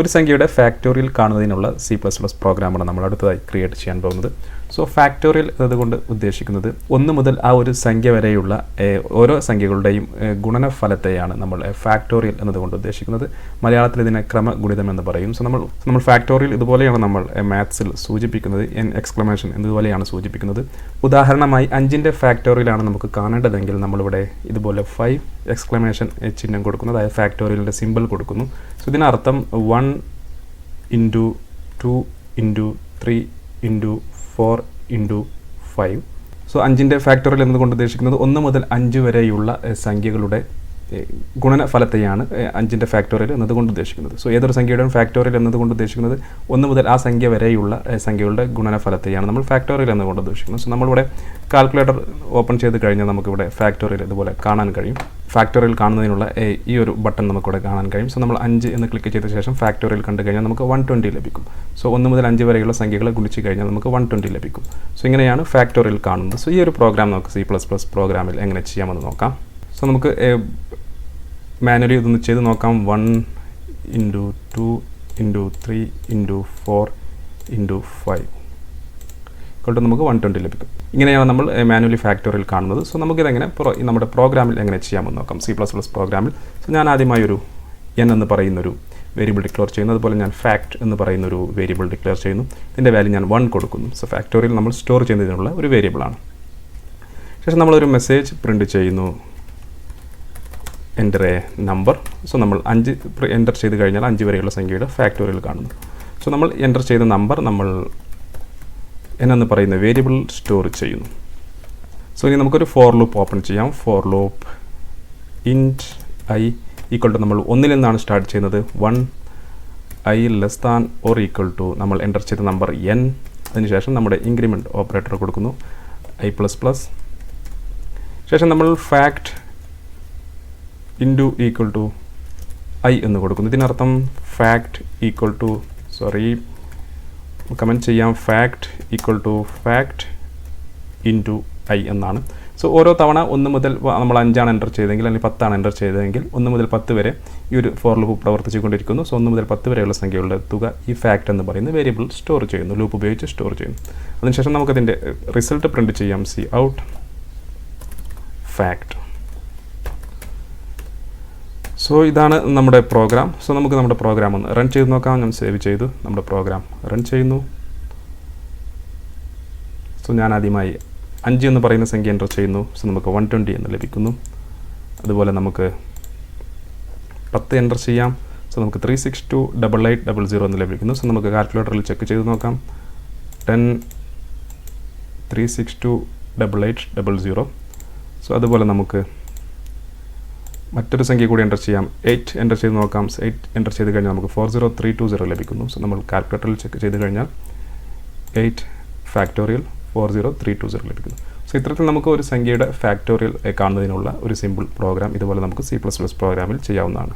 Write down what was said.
ഒരു സംഖ്യയുടെ factorial കാണുന്നതിനുള്ള C++ പ്രോഗ്രാമാണ് നമ്മൾ അടുത്തതായി ക്രിയേറ്റ് ചെയ്യാൻ പോകുന്നത്. സോ ഫാക്ടോറിയൽ എന്നതുകൊണ്ട് ഉദ്ദേശിക്കുന്നത് 1 മുതൽ ആ ഒരു സംഖ്യ വരെയുള്ള ഓരോ സംഖ്യകളുടെയും ഗുണനഫലത്തെയാണ് നമ്മൾ ഫാക്ടോറിയൽ എന്നതുകൊണ്ട് ഉദ്ദേശിക്കുന്നത്. മലയാളത്തിൽ ഇതിനെ ക്രമഗുണിതം എന്ന് പറയും. സോ നമ്മൾ ഫാക്ടോറിയൽ ഇതുപോലെയാണ് നമ്മൾ മാത്സിൽ സൂചിപ്പിക്കുന്നത്. എക്സ്ക്ലമേഷൻ എന്നതുപോലെയാണ് സൂചിപ്പിക്കുന്നത്. ഉദാഹരണമായി 5ൻ്റെ ഫാക്ടോറിയലാണ് നമുക്ക് കാണേണ്ടതെങ്കിൽ നമ്മളിവിടെ ഇതുപോലെ 5 എക്സ്ക്ലമേഷൻ ചിഹ്നം കൊടുക്കുന്നു, അതായത് ഫാക്ടോറിയലിൻ്റെ സിമ്പിൾ കൊടുക്കുന്നു. സോ ഇതിനർത്ഥം 1 into 2 into 3 into 4 into 5. So 5ൻ്റെ ഫാക്ടോറിയൽ എന്നതുകൊണ്ട് ഉദ്ദേശിക്കുന്നത് 1 മുതൽ 5 വരെയുള്ള സംഖ്യകളുടെ ഗുണനഫലത്തെയാണ് 5ൻ്റെ ഫാക്ടോറിയൽ എന്നതുകൊണ്ട് ഉദ്ദേശിക്കുന്നത്. സോ ഏതൊരു സംഖ്യയുടെയും ഫാക്ടോറിയൽ എന്നതുകൊണ്ട് ഉദ്ദേശിക്കുന്നത് 1 മുതൽ ആ സംഖ്യ വരെയുള്ള സംഖ്യകളുടെ ഗുണനഫലത്തെയാണ് നമ്മൾ ഫാക്ടോറിയൽ എന്നതുകൊണ്ട് ഉദ്ദേശിക്കുന്നത്. സോ നമ്മളിവിടെ കാൽക്കുലേറ്റർ ഓപ്പൺ ചെയ്ത് കഴിഞ്ഞാൽ നമുക്കിവിടെ ഫാക്ടോറിയൽ ഇതുപോലെ കാണാൻ കഴിയും. ഫാക്ടോറിയൽ കാണുന്നതിനുള്ള ഈ ഒരു ബട്ടൺ നമുക്കിവിടെ കാണാൻ കഴിയും. സോ നമ്മൾ 5 എന്ന് ക്ലിക്ക് ചെയ്ത ശേഷം ഫാക്ടോറിയൽ കണ്ടു കഴിഞ്ഞാൽ നമുക്ക് 120 ലഭിക്കും. സോ 1 മുതൽ 5 വരെയുള്ള സംഖ്യകളെ ഗുണിച്ച് കഴിഞ്ഞാൽ നമുക്ക് 120 ലഭിക്കും. സോ ഇങ്ങനെയാണ് ഫാക്ടോറിയൽ കാണുന്നത്. സോ ഈ ഒരു പ്രോഗ്രാം നമുക്ക് C++ പ്രോഗ്രാമിൽ എങ്ങനെ ചെയ്യാമെന്ന് നോക്കാം. സോ നമുക്ക് മാനുവലി ഇതൊന്ന് ചെയ്ത് നോക്കാം. 1 ഇൻറ്റു 2 ഇൻറ്റു 3 ഇൻറ്റു 4 ഇൻറ്റു 5 കൊണ്ട് നമുക്ക് 120 ലഭിക്കും. ഇങ്ങനെയാണ് നമ്മൾ മാനുവലി ഫാക്ടോറിയൽ കാണുന്നത്. സോ നമുക്കിതെങ്ങനെ നമ്മുടെ പ്രോഗ്രാമിൽ എങ്ങനെ ചെയ്യാമെന്ന് നോക്കാം. C++ പ്രോഗ്രാമിൽ സോ ഞാൻ ആദ്യമായി ഒരു n എന്ന് പറയുന്നൊരു വേരിയബിൾ ഡിക്ലെയർ ചെയ്യുന്നു. അതുപോലെ ഞാൻ ഫാക്ട് എന്ന് പറയുന്നൊരു വേരിയബിൾ ഡിക്ലെയർ ചെയ്യുന്നു. ഇതിൻ്റെ വാല്യൂ ഞാൻ 1 കൊടുക്കുന്നു. സോ ഫാക്ടോറിയൽ നമ്മൾ സ്റ്റോർ ചെയ്യുന്നതിനുള്ള ഒരു വേരിയബിളാണ്. ശേഷം നമ്മളൊരു മെസ്സേജ് പ്രിൻറ്റ് ചെയ്യുന്നു, എൻ്റർ എ നമ്പർ. സോ നമ്മൾ 5 എൻ്റർ ചെയ്ത് കഴിഞ്ഞാൽ 5 വരെയുള്ള സംഖ്യയുടെ ഫാക്ടോറിയൽ കാണുന്നു. സോ നമ്മൾ എൻ്റർ ചെയ്ത നമ്പർ നമ്മൾ n എന്ന് പറയുന്ന വേരിയബിൾ സ്റ്റോർ ചെയ്യുന്നു. സോ ഇനി നമുക്കൊരു ഫോർ ലൂപ്പ് ഓപ്പൺ ചെയ്യാം. For loop int i equal to നമ്മൾ 1 നിന്നാണ് സ്റ്റാർട്ട് ചെയ്യുന്നത്. 1 i less than or equal to നമ്മൾ എൻ്റർ ചെയ്ത നമ്പർ n. അതിനുശേഷം നമ്മുടെ ഇൻക്രിമെൻറ്റ് ഓപ്പറേറ്റർ കൊടുക്കുന്നു i++. ശേഷം നമ്മൾ fact into equal to i എന്ന് കൊടുക്കുന്നു. ഇതിനർത്ഥം ഫാക്ട് ഈക്വൽ ടു കമൻറ്റ് ചെയ്യാം, fact equal to fact into i എന്നാണ്. സോ ഓരോ തവണ 1 മുതൽ നമ്മൾ 5 എൻ്റർ ചെയ്തെങ്കിൽ അല്ലെങ്കിൽ 10 എൻ്റർ ചെയ്തതെങ്കിൽ 1 മുതൽ 10 വരെ ഈ ഒരു ഫോർ ലൂപ്പ് പ്രവർത്തിച്ചുകൊണ്ടിരിക്കുന്നു. സോ 1 മുതൽ 10 വരെയുള്ള സംഖ്യകളുടെ തുക ഈ ഫാക്ട് എന്ന് പറയുന്ന വേരിയബിൾ സ്റ്റോർ ചെയ്യുന്നു, ലൂപ്പ് ഉപയോഗിച്ച് സ്റ്റോർ ചെയ്യുന്നു. അതിനുശേഷം നമുക്കതിൻ്റെ റിസൾട്ട് പ്രിൻറ്റ് ചെയ്യാം, സി ഔട്ട് ഫാക്ട്. സോ ഇതാണ് നമ്മുടെ പ്രോഗ്രാം. സോ നമുക്ക് നമ്മുടെ പ്രോഗ്രാം ഒന്ന് റൺ ചെയ്ത് നോക്കാം. ഞാൻ സേവ് ചെയ്തു, നമ്മുടെ പ്രോഗ്രാം റൺ ചെയ്യുന്നു. സോ ഞാൻ ആദ്യമായി 5 എന്ന് പറയുന്ന സംഖ്യ എൻ്റർ ചെയ്യുന്നു. സോ നമുക്ക് 120 എന്ന് ലഭിക്കുന്നു. അതുപോലെ നമുക്ക് 10 എൻ്റർ ചെയ്യാം. സോ നമുക്ക് 3628800 എന്ന് ലഭിക്കുന്നു. സോ നമുക്ക് കാൽക്കുലേറ്ററിൽ ചെക്ക് ചെയ്ത് നോക്കാം. 10 3628800. സോ അതുപോലെ നമുക്ക് മറ്റൊരു സംഖ്യ കൂടി എൻ്റർ ചെയ്യാം. 8 എൻ്റർ ചെയ്ത് നോക്കാം. 8 എൻ്റർ ചെയ്ത് കഴിഞ്ഞാൽ നമുക്ക് 40320 ലഭിക്കുന്നു. സോ നമ്മൾ കാൽക്കുലേറ്ററിൽ ചെക്ക് ചെയ്ത് കഴിഞ്ഞാൽ 8 ഫാക്ടോറിയൽ 40320 ലഭിക്കുന്നു. സോ ഇത്തരത്തിൽ നമുക്ക് ഒരു സംഖ്യയുടെ ഫാക്ടോറിയൽ കാണുന്നതിനുള്ള ഒരു സിമ്പിൾ പ്രോഗ്രാം ഇതുപോലെ നമുക്ക് C++ പ്രോഗ്രാമിൽ ചെയ്യാവുന്നതാണ്.